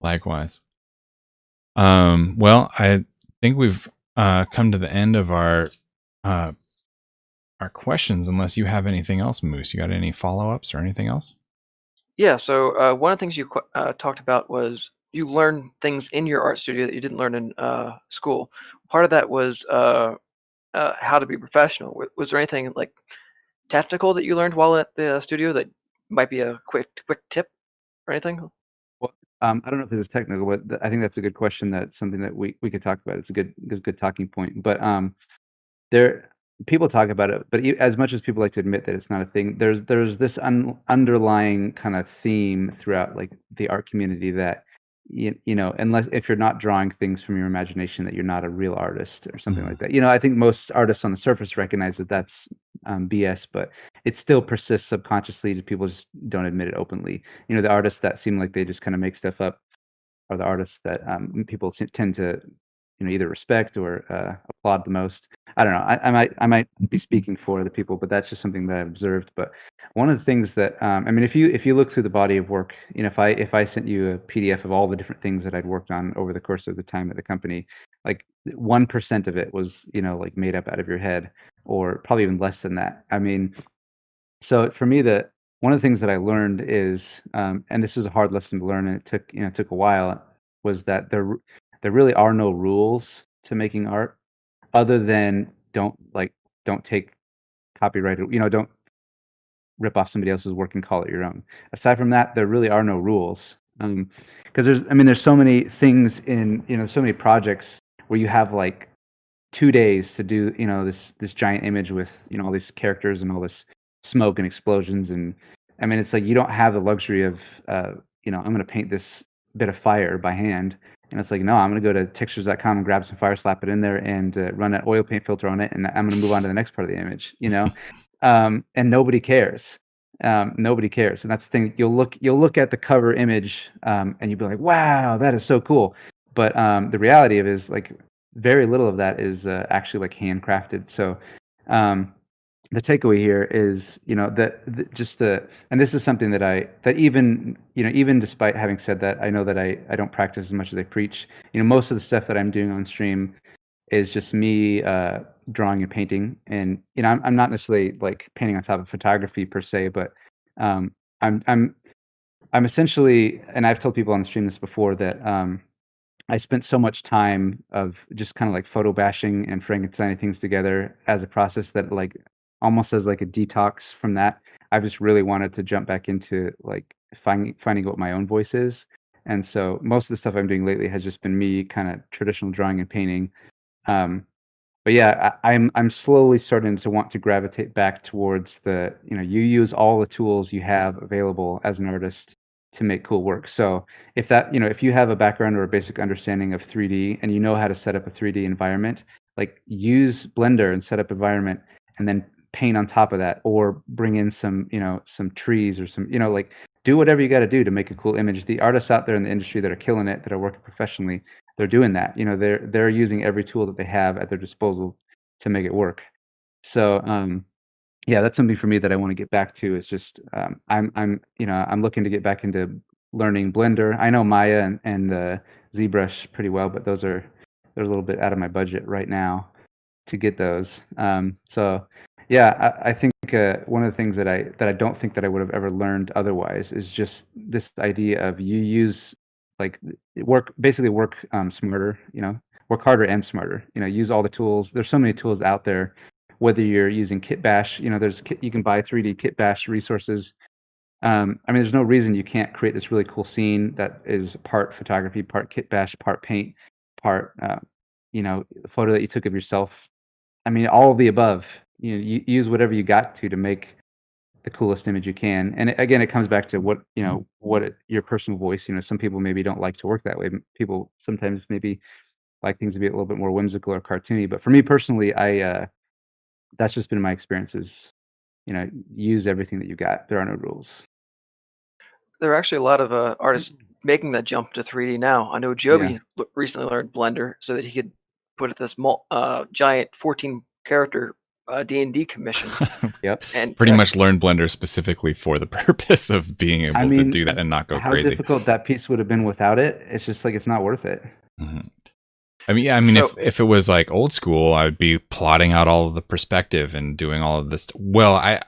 Likewise. Well, I think we've come to the end of uh, our questions. Unless you have anything else, Moose, you got any follow-ups or anything else? yeah, so one of the things you talked about was you learn things in your art studio that you didn't learn in school. Part of that was how to be professional. Was there anything like technical that you learned while at the studio that might be a quick tip or anything? Well, I don't know if it was technical, but I think that's a good question. That's something that we could talk about. It's a good talking point. But there people talk about it, but as much as people like to admit that it's not a thing, there's this underlying kind of theme throughout like the art community that unless if you're not drawing things from your imagination, that you're not a real artist or something like that. I think most artists on the surface recognize that that's BS, but it still persists subconsciously. People just don't admit it openly. The artists that seem like they just kind of make stuff up are the artists that people tend to either respect or applaud the most. I don't know. I might be speaking for the people, but that's just something that I've observed. But one of the things that I mean, if you look through the body of work, if I sent you a PDF of all the different things that I'd worked on over the course of the time at the company, like 1% of it was like made up out of your head, or probably even less than that. I mean, so for me, one of the things that I learned is, and this is a hard lesson to learn, and it took a while, was that there really are no rules to making art, other than don't take copyrighted, don't rip off somebody else's work and call it your own. Aside from that, there really are no rules, because there's so many things in so many projects where you have like 2 days to do this giant image with all these characters and all this smoke and explosions. And I mean, it's like you don't have the luxury of I'm going to paint this bit of fire by hand, and it's like, no, I'm going to go to textures.com and grab some fire, slap it in there, and run an oil paint filter on it, and I'm going to move on to the next part of the image. And nobody cares. Nobody cares. And that's the thing. You'll look at the cover image, and you'll be like, wow, that is so cool. But the reality of it is, like, very little of that is actually like handcrafted. So the takeaway here is, and this is something that even despite having said that, I know that I don't practice as much as I preach. Most of the stuff that I'm doing on stream, is just me drawing and painting. And I'm not necessarily like painting on top of photography per se, but um, I'm I'm I'm essentially, and I've told people on the stream this before, that I spent so much time of just kind of like photo bashing and Frankensteining things together as a process that like almost as like a detox from that. I just really wanted to jump back into like finding what my own voice is. And so most of the stuff I'm doing lately has just been me kind of traditional drawing and painting. Um, but yeah, I'm slowly starting to want to gravitate back towards the, you use all the tools you have available as an artist to make cool work. So if you have a background or a basic understanding of 3D and you know how to set up a 3D environment, like use Blender and set up environment and then paint on top of that, or bring in some trees or like do whatever you got to do to make a cool image. The artists out there in the industry that are killing it, that are working professionally, they're doing that. They're using every tool that they have at their disposal to make it work. So yeah, that's something for me that I want to get back to. Is just I'm looking to get back into learning Blender. I know Maya and ZBrush pretty well, but they're a little bit out of my budget right now to get those. So yeah, I think one of the things that I don't think that I would have ever learned otherwise is just this idea of you use like work smarter, work harder and smarter. Use all the tools. There's so many tools out there. Whether you're using Kitbash, you can buy 3D Kitbash resources. I mean, there's no reason you can't create this really cool scene that is part photography, part Kitbash, part paint, part photo that you took of yourself. I mean, all of the above. You use whatever you got to make the coolest image you can. And again, it comes back to your personal voice. Some people maybe don't like to work that way. People sometimes maybe like things to be a little bit more whimsical or cartoony. But for me personally, that's just been my experiences. Use everything that you got. There are no rules. There are actually a lot of artists making that jump to 3D now. I know Yeah. Joby recently learned Blender so that he could put this giant 14 character D&D commission. Yep. And Pretty much learned Blender specifically for the purpose of being I able to do that mean, and not go how crazy. difficult that piece would have been without it. It's just like it's not worth it. Mm-hmm. I mean, yeah, I mean, so, if it was like old school, I would be plotting out all of the perspective and doing all of this. Well,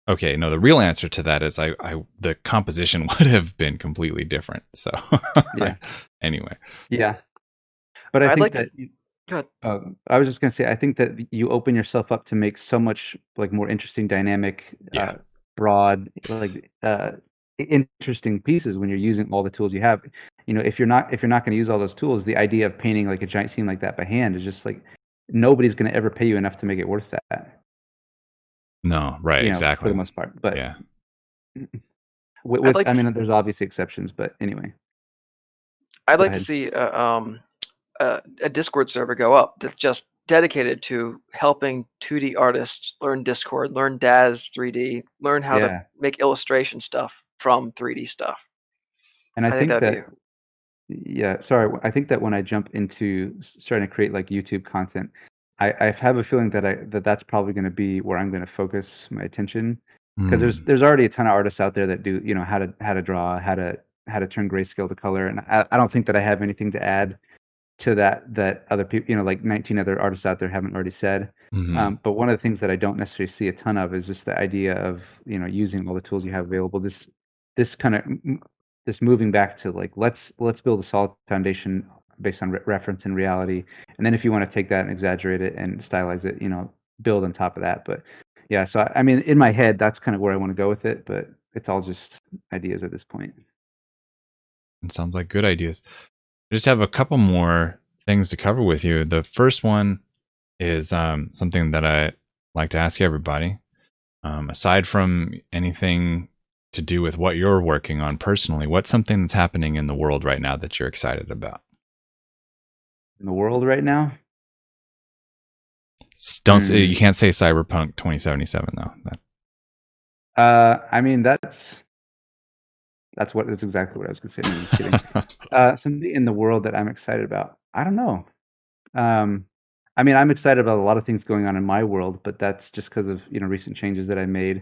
okay, no, the real answer to that is the composition would have been completely different. So, Yeah. Anyway. Yeah. But I I'd think like that to. Go ahead. I was just going to say, I think that you open yourself up to make so much like more interesting, dynamic, Yeah. broad, like interesting pieces when you're using all the tools you have. If you're not going to use all those tools, the idea of painting like a giant scene like that by hand is just like nobody's going to ever pay you enough to make it worth that. No, right, For exactly. the most part. But Yeah. I mean, there's obviously exceptions, but anyway. I'd Go like to ahead. see a Discord server go up that's just dedicated to helping 2D artists learn Discord, learn DAZ 3D, learn how to Yeah. make illustration stuff from 3D stuff. And I I think think that'd that yeah, sorry. I think that when I jump into starting to create like YouTube content, I have a feeling that that's probably going to be where I'm going to focus my attention, because there's already a ton of artists out there that do how to draw, how to turn grayscale to color, and I don't think that I have anything to add to that other people, like 19 other artists out there haven't already said. Mhm. But one of the things that I don't necessarily see a ton of is just the idea of using all the tools you have available. This kind of this moving back to like let's build a solid foundation based on reference and reality, and then if you want to take that and exaggerate it and stylize it, build on top of that. But yeah, so I mean, in my head, that's kind of where I want to go with it, but it's all just ideas at this point. It sounds like good ideas. I just have a couple more things to cover with you. The first one is something that I like to ask everybody. Aside from anything to do with what you're working on personally, what's something that's happening in the world right now that you're excited about? In the world right now, Don't say, you can't say Cyberpunk 2077 though. I mean that's exactly what I was going to say. No, I'm just kidding. Something in the world that I'm excited about. I don't know. I mean, I'm excited about a lot of things going on in my world, but that's just because of recent changes that I made.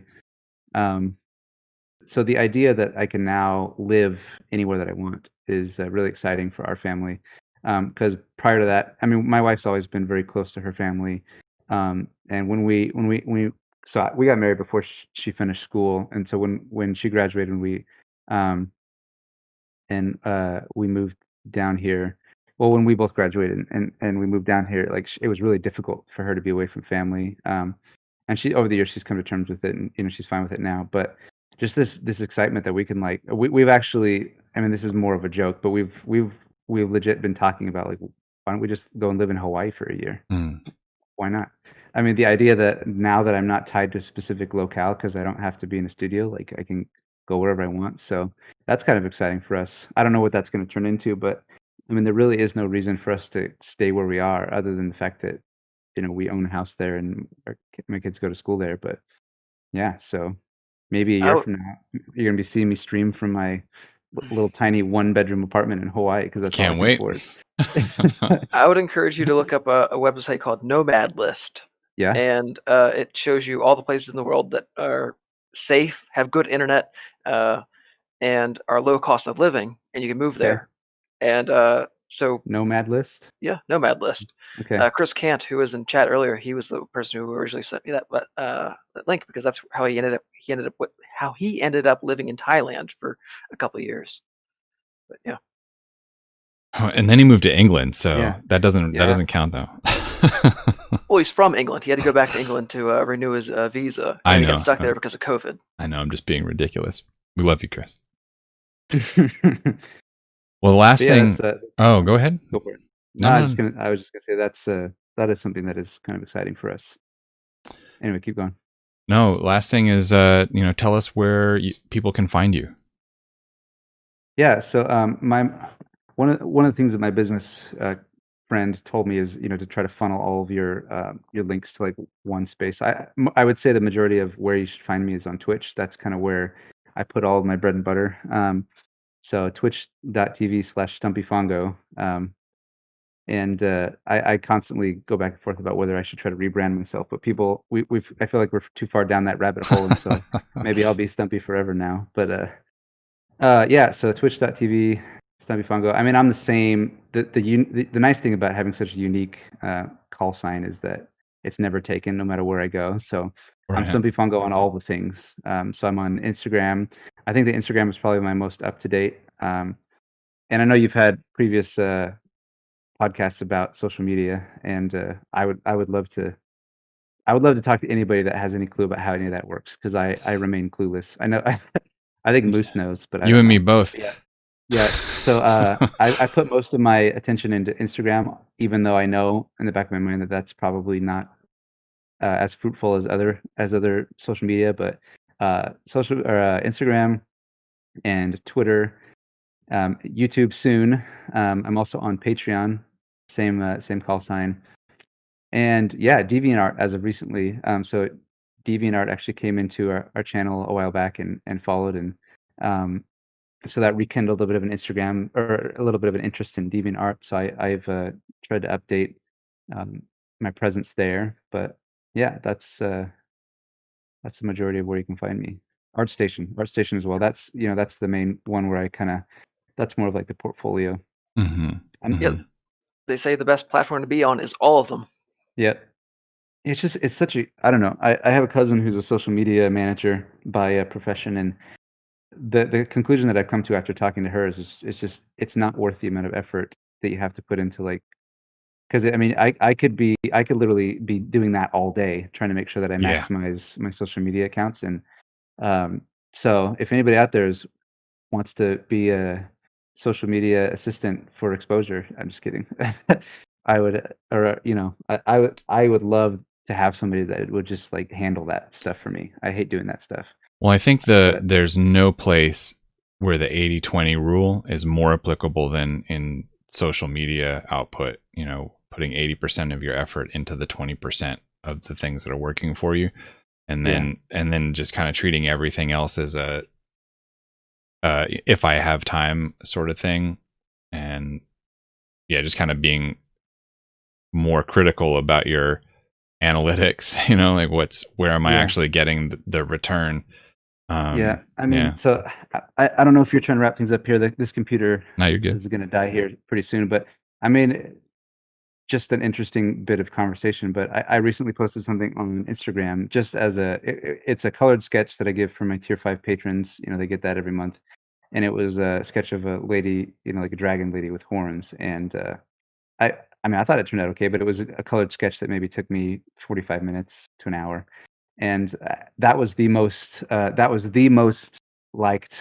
So the idea that I can now live anywhere that I want is really exciting for our family. Because prior to that, I mean, my wife's always been very close to her family. And so we got married before she finished school. And so when she graduated, um, we moved down here. Well, when we both graduated and we moved down here, like it was really difficult for her to be away from family. And she over the years she's come to terms with it, and she's fine with it now. But just this excitement that we can like we've actually, I mean, this is more of a joke, but we've legit been talking about like, why don't we just go and live in Hawaii for a year? Mm. Why not? I mean, the idea that now that I'm not tied to a specific locale because I don't have to be in a studio, like I can go wherever I want. So that's kind of exciting for us. I don't know what that's going to turn into, but I mean, there really is no reason for us to stay where we are other than the fact that, we own a house there and my kids go to school there. But yeah, so maybe a I year would from now, you're going to be seeing me stream from my little tiny 1-bedroom apartment in Hawaii because that's all I Can't can wait. afford. I would encourage you to look up a website called Nomad List, Yeah. and it shows you all the places in the world that are safe, have good internet, uh, and are low cost of living, and you can move Okay. there. And so Nomad list. yeah, Nomad List. Okay. Chris Cant, who was in chat earlier, he was the person who originally sent me that link because that's how he ended up living in Thailand for a couple of years. But yeah, Oh, and then he moved to England, so Yeah. that doesn't Yeah. count though. well, he's from England. He had to go back to England to renew his visa, I and he got know. stuck there because of COVID. I know. I'm just being ridiculous. We love you, Chris. But Well, the last yeah, thing. that's Oh, go ahead. go for it. No, No, no. I was just gonna say that is something that is kind of exciting for us. Anyway, keep going. No, last thing is, tell us where people can find you. Yeah. So my one of the things that my business friend told me is to try to funnel all of your links to like one space. I would say the majority of where you should find me is on Twitch. That's kind of where I put all of my bread and butter. So twitch.tv/stumpyfongo. And I constantly go back and forth about whether I should try to rebrand myself. But I feel like we're too far down that rabbit hole, and so maybe I'll be Stumpy forever now. But yeah, so twitch.tv, Stumpy Fungo. I mean, I'm the same. The nice thing about having such a unique call sign is that it's never taken, no matter where I go. So I'm Right. Stumpy Fungo on all the things. So I'm on Instagram. I think the Instagram is probably my most up to date. And I know you've had previous podcasts about social media, and I would love to talk to anybody that has any clue about how any of that works because I remain clueless. I know I think Moose knows, but I You don't and me know. both. Yeah. Yeah. So I put most of my attention into Instagram, even though I know in the back of my mind that that's probably not as fruitful as other social media. But Instagram and Twitter, YouTube soon. I'm also on Patreon, same call sign, and yeah, DeviantArt as of recently. So DeviantArt actually came into our channel a while back and followed, and so that rekindled a bit of an Instagram or a little bit of an interest in DeviantArt. So I've tried to update my presence there. But yeah, that's the majority of where you can find me. ArtStation as well. That's the main one where that's more of like the portfolio. Mm-hmm. Yeah, Mm-hmm. they say the best platform to be on is all of them. Yeah, it's such a, I don't know. I have a cousin who's a social media manager by profession, and the conclusion that I've come to after talking to her is it's just it's not worth the amount of effort that you have to put into like, because I mean I could literally be doing that all day trying to make sure that I Yeah. maximize my social media accounts. And um so if anybody out there wants to be a social media assistant for exposure, I'm just kidding. I would, or I would love to have somebody that would just like handle that stuff for me. I hate doing that stuff. Well, I think But there's no place where the 80/20 rule is more applicable than in social media output, putting 80% of your effort into the 20% of the things that are working for you. And yeah, then just kind of treating everything else as a if I have time sort of thing. And yeah, just kind of being more critical about your analytics, like where am I yeah, actually getting the return? yeah. I Yeah. mean, so I don't know if you're trying to wrap things up here. This computer No, you're good. is going to die here pretty soon, but I mean, just an interesting bit of conversation, but I recently posted something on Instagram just as it's a colored sketch that I give for my tier 5 patrons. You know, they get that every month. And it was a sketch of a lady, you know, like a dragon lady with horns. And I, I mean, I thought it turned out okay, but it was a colored sketch that maybe took me 45 minutes to an hour. And that was the most, liked.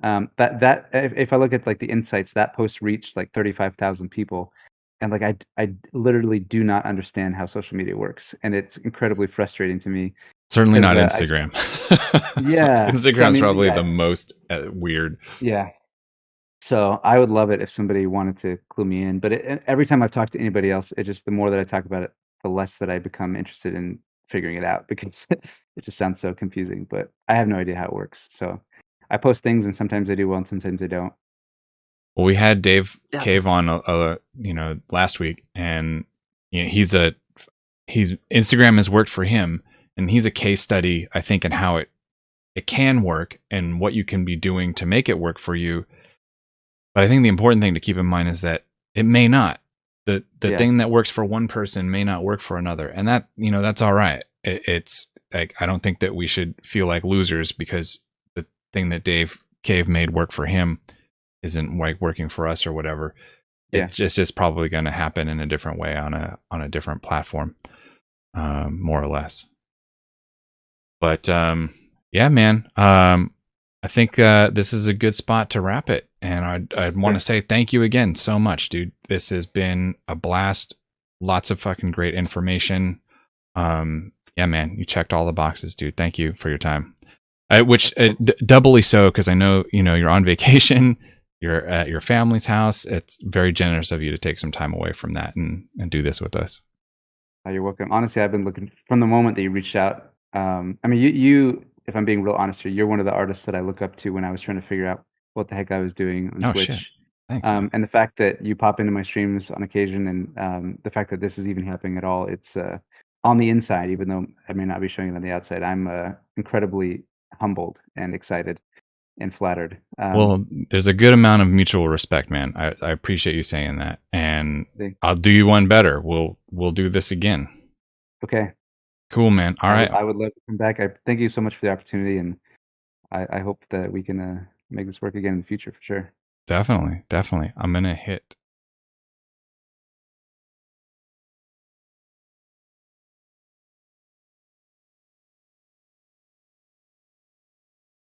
That if I look at like the insights, that post reached like 35,000 people. And like I literally do not understand how social media works, and it's incredibly frustrating to me Certainly because not Instagram. yeah. So I Instagram's mean, probably yeah, the most weird. yeah. So I would love it if somebody wanted to clue me in. But every time I've talked to anybody else, it just the more that I talk about it, the less that I become interested in figuring it out because it just sounds so confusing. But I have no idea how it works. So I post things, and sometimes I do well, and sometimes I don't. Well, we had Dave Yeah. Cave on, last week, and he's Instagram has worked for him, and he's a case study, I think, in how it can work and what you can be doing to make it work for you. But I think the important thing to keep in mind is that it may not. The Yeah, thing that works for one person may not work for another, and that's all right. It's like I don't think that we should feel like losers because the thing that Dave Cave made work for him isn't like working for us or whatever. yeah. It's just probably going to happen in a different way on a different platform, more or less. But yeah, man. I think this is a good spot to wrap it, and I'd want to Sure. say thank you again so much, dude. This has been a blast. Lots of fucking great information. Yeah, man, you checked all the boxes, dude. Thank you for your time. Which doubly so because I know you're on vacation. You're at your family's house. It's very generous of you to take some time away from that and do this with us. You're welcome. Honestly, I've been looking from the moment that you reached out. I mean, you, if I'm being real honest here, you're one of the artists that I look up to when I was trying to figure out what the heck I was doing on Oh Twitch. shit! Thanks, man. And the fact that you pop into my streams on occasion, and the fact that this is even happening at all, it's on the inside, even though I may not be showing it on the outside. I'm incredibly humbled and excited and flattered. Well, there's a good amount of mutual respect, man. I appreciate you saying that, and I'll do you one better. We'll do this again. Okay, Cool, man. All right. I would love to come back. I thank you so much for the opportunity, and I hope that we can make this work again in the future for sure. Definitely. I'm gonna hit